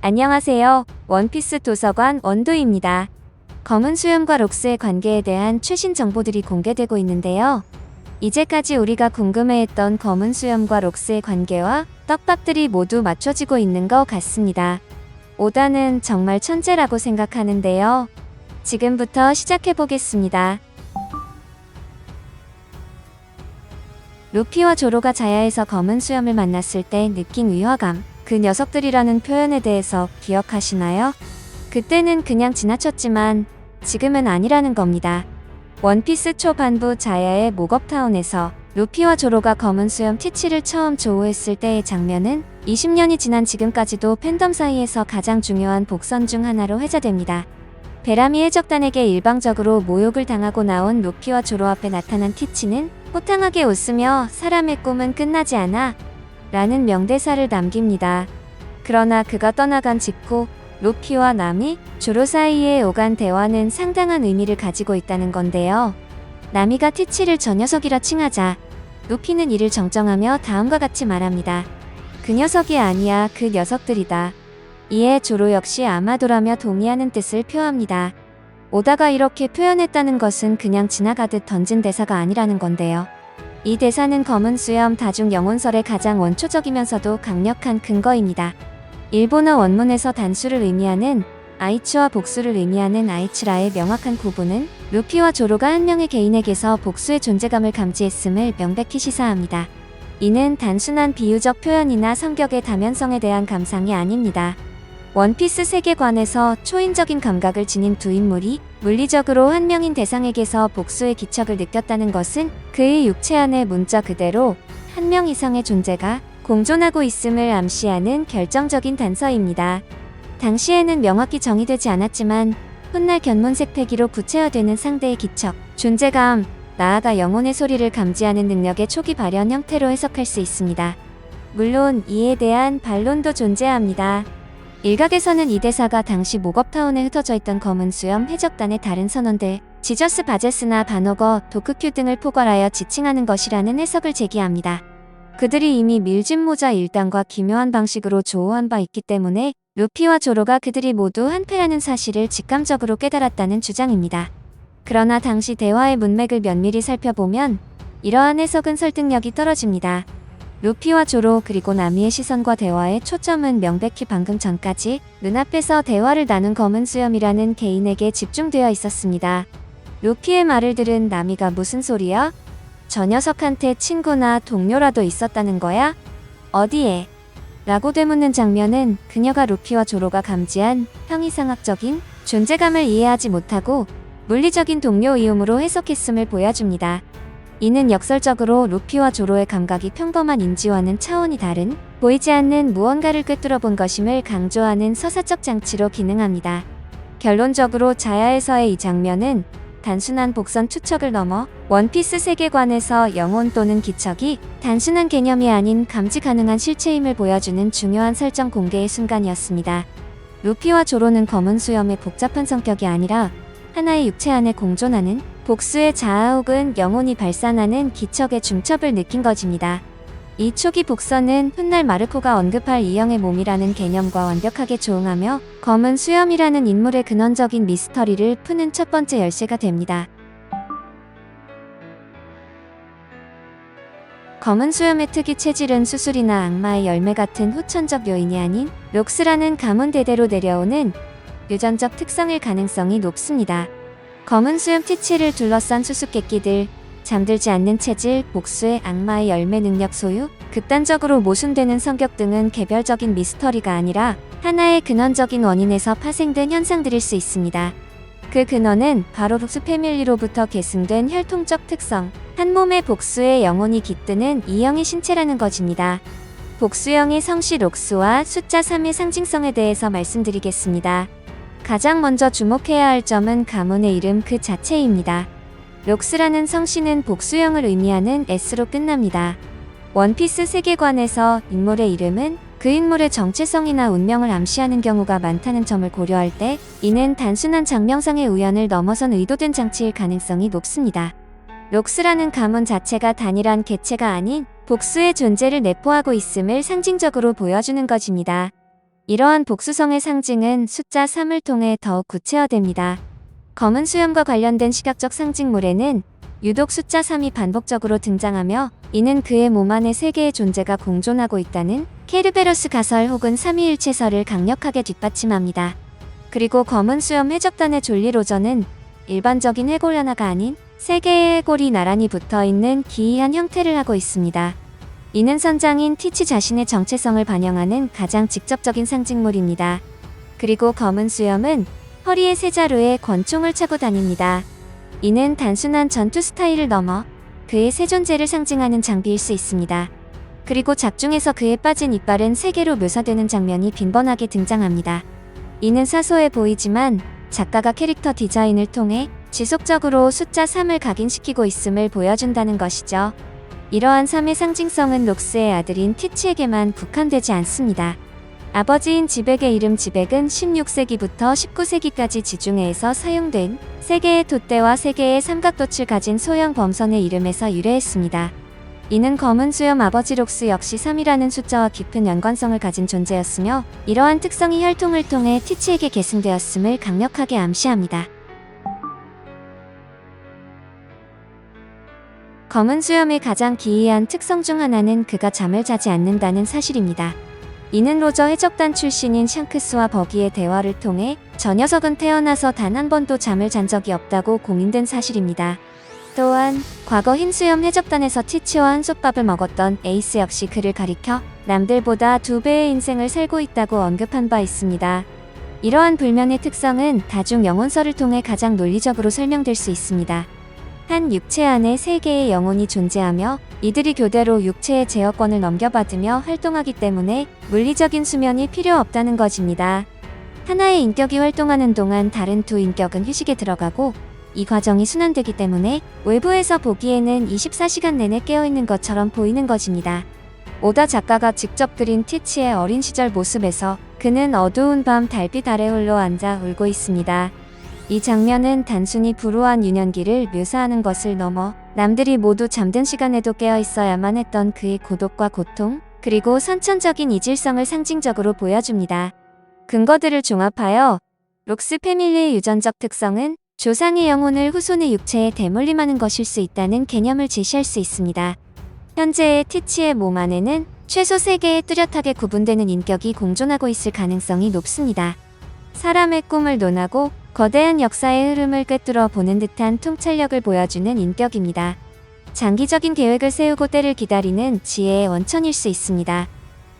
안녕하세요. 원피스 도서관 원도입니다. 검은 수염과 록스의 관계에 대한 최신 정보들이 공개되고 있는데요. 이제까지 우리가 궁금해했던 검은 수염과 록스의 관계와 떡밥들이 모두 맞춰지고 있는 것 같습니다. 오다는 정말 천재라고 생각하는데요. 지금부터 시작해보겠습니다. 루피와 조로가 자야에서 검은 수염을 만났을 때 느낀 위화감, 그 녀석들이라는 표현에 대해서 기억하시나요? 그때는 그냥 지나쳤지만 지금은 아니라는 겁니다. 원피스 초반부 자야의 목업타운에서 루피와 조로가 검은 수염 티치를 처음 조우했을 때의 장면은 20년이 지난 지금까지도 팬덤 사이에서 가장 중요한 복선 중 하나로 회자됩니다. 베라미 해적단에게 일방적으로 모욕을 당하고 나온 루피와 조로 앞에 나타난 티치는 호탕하게 웃으며 "사람의 꿈은 끝나지 않아" 라는 명대사를 남깁니다. 그러나 그가 떠나간 직후 루피와 나미, 조로 사이에 오간 대화는 상당한 의미를 가지고 있다는 건데요. 나미가 티치를 저 녀석이라 칭하자 루피는 이를 정정하며 다음과 같이 말합니다. "그 녀석이 아니야, 그 녀석들이다." 이에 조로 역시 아마도라며 동의하는 뜻을 표합니다. 오다가 이렇게 표현했다는 것은 그냥 지나가듯 던진 대사가 아니라는 건데요. 이 대사는 검은 수염 다중 영혼설의 가장 원초적이면서도 강력한 근거입니다. 일본어 원문에서 단수를 의미하는 아이츠와 복수를 의미하는 아이츠라의 명확한 구분은 루피와 조로가 한 명의 개인에게서 복수의 존재감을 감지했음을 명백히 시사합니다. 이는 단순한 비유적 표현이나 성격의 다면성에 대한 감상이 아닙니다. 원피스 세계관에서 초인적인 감각을 지닌 두 인물이 물리적으로 한 명인 대상에게서 복수의 기척을 느꼈다는 것은 그의 육체 안에 문자 그대로 한 명 이상의 존재가 공존하고 있음을 암시하는 결정적인 단서입니다. 당시에는 명확히 정의되지 않았지만 훗날 견문색 패기로 구체화되는 상대의 기척, 존재감, 나아가 영혼의 소리를 감지하는 능력의 초기 발현 형태로 해석할 수 있습니다. 물론 이에 대한 반론도 존재합니다. 일각에서는 이 대사가 당시 목업타운에 흩어져 있던 검은 수염 해적단의 다른 선원들, 지저스 바제스나 바노거, 도크큐 등을 포괄하여 지칭하는 것이라는 해석을 제기합니다. 그들이 이미 밀짚 모자 일당과 기묘한 방식으로 조우한 바 있기 때문에 루피와 조로가 그들이 모두 한패라는 사실을 직감적으로 깨달았다는 주장입니다. 그러나 당시 대화의 문맥을 면밀히 살펴보면 이러한 해석은 설득력이 떨어집니다. 루피와 조로 그리고 나미의 시선과 대화의 초점은 명백히 방금 전까지 눈앞에서 대화를 나눈 검은 수염이라는 개인에게 집중되어 있었습니다. 루피의 말을 들은 나미가 "무슨 소리야? 저 녀석한테 친구나 동료라도 있었다는 거야? 어디에?" 라고 되묻는 장면은 그녀가 루피와 조로가 감지한 형이상학적인 존재감을 이해하지 못하고 물리적인 동료이움으로 해석했음을 보여줍니다. 이는 역설적으로 루피와 조로의 감각이 평범한 인지와는 차원이 다른, 보이지 않는 무언가를 꿰뚫어 본 것임을 강조하는 서사적 장치로 기능합니다. 결론적으로 자야에서의 이 장면은 단순한 복선 추측을 넘어 원피스 세계관에서 영혼 또는 기척이 단순한 개념이 아닌 감지 가능한 실체임을 보여주는 중요한 설정 공개의 순간이었습니다. 루피와 조로는 검은 수염의 복잡한 성격이 아니라 하나의 육체 안에 공존하는 복수의 자아 혹은 영혼이 발산하는 기척의 중첩을 느낀 것입니다. 이 초기 복선은 훗날 마르코가 언급할 이형의 몸이라는 개념과 완벽하게 조응하며 검은 수염이라는 인물의 근원적인 미스터리를 푸는 첫 번째 열쇠가 됩니다. 검은 수염의 특이 체질은 수술이나 악마의 열매 같은 후천적 요인이 아닌 록스라는 가문 대대로 내려오는 유전적 특성일 가능성이 높습니다. 검은 수염 티치를 둘러싼 수수께끼들, 잠들지 않는 체질, 복수의 악마의 열매 능력 소유, 극단적으로 모순되는 성격 등은 개별적인 미스터리가 아니라 하나의 근원적인 원인에서 파생된 현상들일 수 있습니다. 그 근원은 바로 록스 패밀리로부터 계승된 혈통적 특성, 한 몸의 복수의 영혼이 깃드는 이형의 신체라는 것입니다. 복수형의 성씨 록스와 숫자 3의 상징성에 대해서 말씀드리겠습니다. 가장 먼저 주목해야 할 점은 가문의 이름 그 자체입니다. 록스라는 성씨는 복수형을 의미하는 S로 끝납니다. 원피스 세계관에서 인물의 이름은 그 인물의 정체성이나 운명을 암시하는 경우가 많다는 점을 고려할 때 이는 단순한 장명상의 우연을 넘어선 의도된 장치일 가능성이 높습니다. 록스라는 가문 자체가 단일한 개체가 아닌 복수의 존재를 내포하고 있음을 상징적으로 보여주는 것입니다. 이러한 복수성의 상징은 숫자 3을 통해 더욱 구체화됩니다. 검은 수염과 관련된 시각적 상징물에는 유독 숫자 3이 반복적으로 등장하며 이는 그의 몸 안에 세 개의 존재가 공존하고 있다는 케르베로스 가설 혹은 삼위일체설을 강력하게 뒷받침합니다. 그리고 검은 수염 해적단의 졸리 로저는 일반적인 해골 하나가 아닌 세 개의 해골이 나란히 붙어있는 기이한 형태를 하고 있습니다. 이는 선장인 티치 자신의 정체성을 반영하는 가장 직접적인 상징물입니다. 그리고 검은 수염은 허리에 세 자루의 권총을 차고 다닙니다. 이는 단순한 전투 스타일을 넘어 그의 세 존재를 상징하는 장비일 수 있습니다. 그리고 작중에서 그의 빠진 이빨은 세 개로 묘사되는 장면이 빈번하게 등장합니다. 이는 사소해 보이지만 작가가 캐릭터 디자인을 통해 지속적으로 숫자 3을 각인시키고 있음을 보여준다는 것이죠. 이러한 3의 상징성은 록스의 아들인 티치에게만 국한되지 않습니다. 아버지인 지벡의 이름 지벡은 16세기부터 19세기까지 지중해에서 사용된 세 개의 돛대와 세 개의 삼각돛을 가진 소형 범선의 이름에서 유래했습니다. 이는 검은 수염 아버지 록스 역시 3이라는 숫자와 깊은 연관성을 가진 존재였으며 이러한 특성이 혈통을 통해 티치에게 계승되었음을 강력하게 암시합니다. 검은 수염의 가장 기이한 특성 중 하나는 그가 잠을 자지 않는다는 사실입니다. 이는 로저 해적단 출신인 샹크스와 버기의 대화를 통해 저 녀석은 태어나서 단 한 번도 잠을 잔 적이 없다고 공인된 사실입니다. 또한 과거 흰수염 해적단에서 티치와 한솥밥을 먹었던 에이스 역시 그를 가리켜 남들보다 2배의 인생을 살고 있다고 언급한 바 있습니다. 이러한 불면의 특성은 다중 영혼설을 통해 가장 논리적으로 설명될 수 있습니다. 한 육체 안에 세 개의 영혼이 존재하며 이들이 교대로 육체의 제어권을 넘겨받으며 활동하기 때문에 물리적인 수면이 필요 없다는 것입니다. 하나의 인격이 활동하는 동안 다른 두 인격은 휴식에 들어가고 이 과정이 순환되기 때문에 외부에서 보기에는 24시간 내내 깨어있는 것처럼 보이는 것입니다. 오다 작가가 직접 그린 티치의 어린 시절 모습에서 그는 어두운 밤 달빛 아래 홀로 앉아 울고 있습니다. 이 장면은 단순히 불우한 유년기를 묘사하는 것을 넘어 남들이 모두 잠든 시간에도 깨어 있어야만 했던 그의 고독과 고통, 그리고 선천적인 이질성을 상징적으로 보여줍니다. 근거들을 종합하여 록스 패밀리의 유전적 특성은 조상의 영혼을 후손의 육체에 대물림하는 것일 수 있다는 개념을 제시할 수 있습니다. 현재의 티치의 몸 안에는 최소 3개의 뚜렷하게 구분되는 인격이 공존하고 있을 가능성이 높습니다. 사람의 꿈을 논하고 거대한 역사의 흐름을 꿰뚫어 보는 듯한 통찰력을 보여주는 인격입니다. 장기적인 계획을 세우고 때를 기다리는 지혜의 원천일 수 있습니다.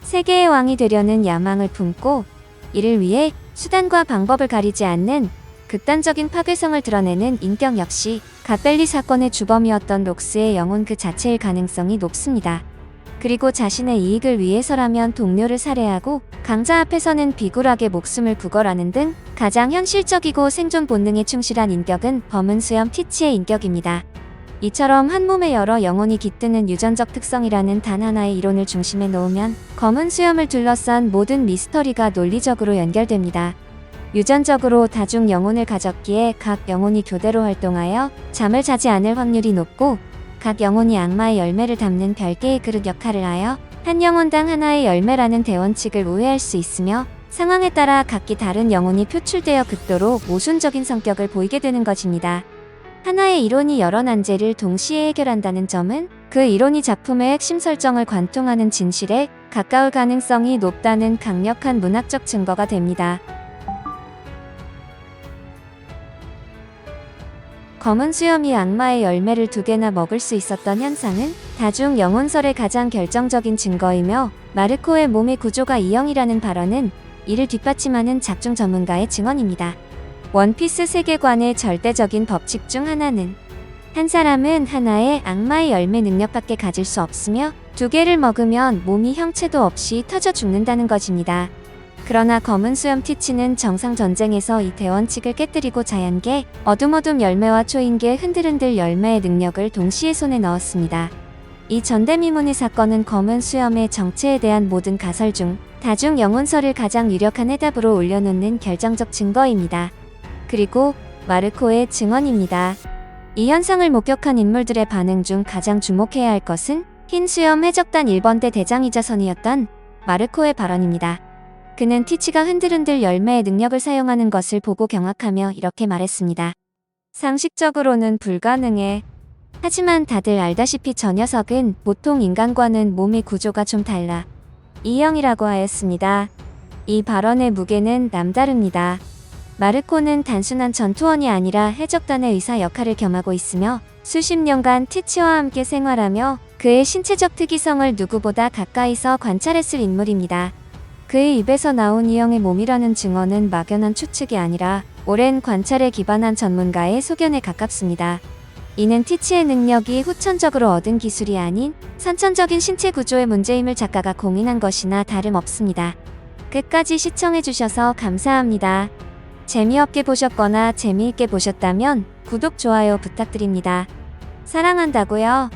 세계의 왕이 되려는 야망을 품고 이를 위해 수단과 방법을 가리지 않는 극단적인 파괴성을 드러내는 인격 역시 갓벨리 사건의 주범이었던 록스의 영혼 그 자체일 가능성이 높습니다. 그리고 자신의 이익을 위해서라면 동료를 살해하고 강자 앞에서는 비굴하게 목숨을 구걸하는 등 가장 현실적이고 생존 본능에 충실한 인격은 검은 수염 티치의 인격입니다. 이처럼 한 몸에 여러 영혼이 깃드는 유전적 특성이라는 단 하나의 이론을 중심에 놓으면 검은 수염을 둘러싼 모든 미스터리가 논리적으로 연결됩니다. 유전적으로 다중 영혼을 가졌기에 각 영혼이 교대로 활동하여 잠을 자지 않을 확률이 높고 각 영혼이 악마의 열매를 담는 별개의 그릇 역할을 하여 한 영혼당 하나의 열매라는 대원칙을 우회할 수 있으며 상황에 따라 각기 다른 영혼이 표출되어 극도로 모순적인 성격을 보이게 되는 것입니다. 하나의 이론이 여러 난제를 동시에 해결한다는 점은 그 이론이 작품의 핵심 설정을 관통하는 진실에 가까울 가능성이 높다는 강력한 문학적 증거가 됩니다. 검은 수염이 악마의 열매를 2개나 먹을 수 있었던 현상은 다중 영혼설의 가장 결정적인 증거이며 마르코의 몸의 구조가 E형이라는 발언은 이를 뒷받침하는 작중 전문가의 증언입니다. 원피스 세계관의 절대적인 법칙 중 하나는 한 사람은 하나의 악마의 열매 능력밖에 가질 수 없으며 2개를 먹으면 몸이 형체도 없이 터져 죽는다는 것입니다. 그러나 검은 수염 티치는 정상 전쟁에서 이 대원칙을 깨뜨리고 자연계, 어둠어둠 열매와 초인계 흔들흔들 열매의 능력을 동시에 손에 넣었습니다. 이 전대미문의 사건은 검은 수염의 정체에 대한 모든 가설 중 다중 영혼설을 가장 유력한 해답으로 올려놓는 결정적 증거입니다. 그리고 마르코의 증언입니다. 이 현상을 목격한 인물들의 반응 중 가장 주목해야 할 것은 흰 수염 해적단 1번대 대장이자 선이었던 마르코의 발언입니다. 그는 티치가 흔들흔들 열매의 능력을 사용하는 것을 보고 경악하며 이렇게 말했습니다. 상식적으로는 불가능해. 하지만 다들 알다시피 저 녀석은 보통 인간과는 몸의 구조가 좀 달라. E형이라고 하였습니다. 이 발언의 무게는 남다릅니다. 마르코는 단순한 전투원이 아니라 해적단의 의사 역할을 겸하고 있으며 수십 년간 티치와 함께 생활하며 그의 신체적 특이성을 누구보다 가까이서 관찰했을 인물입니다. 그의 입에서 나온 E형의 몸이라는 증언은 막연한 추측이 아니라 오랜 관찰에 기반한 전문가의 소견에 가깝습니다. 이는 티치의 능력이 후천적으로 얻은 기술이 아닌 선천적인 신체 구조의 문제임을 작가가 공인한 것이나 다름없습니다. 끝까지 시청해주셔서 감사합니다. 재미없게 보셨거나 재미있게 보셨다면 구독, 좋아요 부탁드립니다. 사랑한다고요?